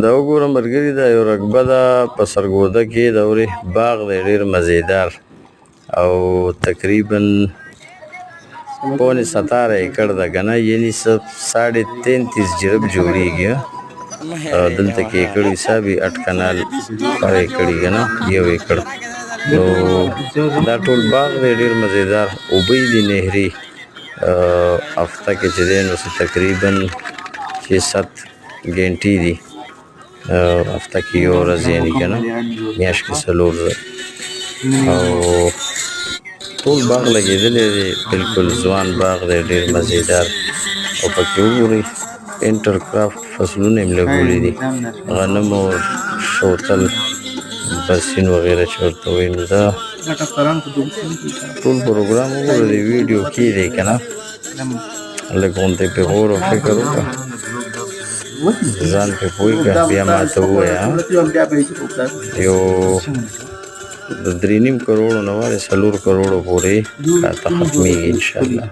دا وګوره ملګري دا یو رقبه ده په سرګوده کې د اورې باغ دی ډېر مزیدار او تقریبا 17 एकड़ ده که نه یعنې 33.5 جرب جوړېږي دلته کې ایکړ حساب یې 8 کنال پر ایکړ یې که نه 1 ایکړ نو دا ټول باغ دی ډېر مزیدار اوبه یې دي نهري هفته کې چې دی نو تقریبا 6-7 घंटी दी हफ्ता की और यानी कि ना میاشت کې 4 ځله او ټول باغ لګېدلی دی بالکل ځوان باغ دی ډېر مزیدار او پکې وګورئ انټر کرافټ فصلونه یې لګولي دي غنم او شوتل برسین وغیره چې ورته وایي نو دا ټول پروګرام وګوره د ویډیو کې دی که نه لږ غونډې پرې غور او فکر وکړه ځان پرې پوه کړه بیا ماته ووایه یو د 3.5 کروړو نه وارې 4 کروړو پورې راته ختمېږي انشاءالله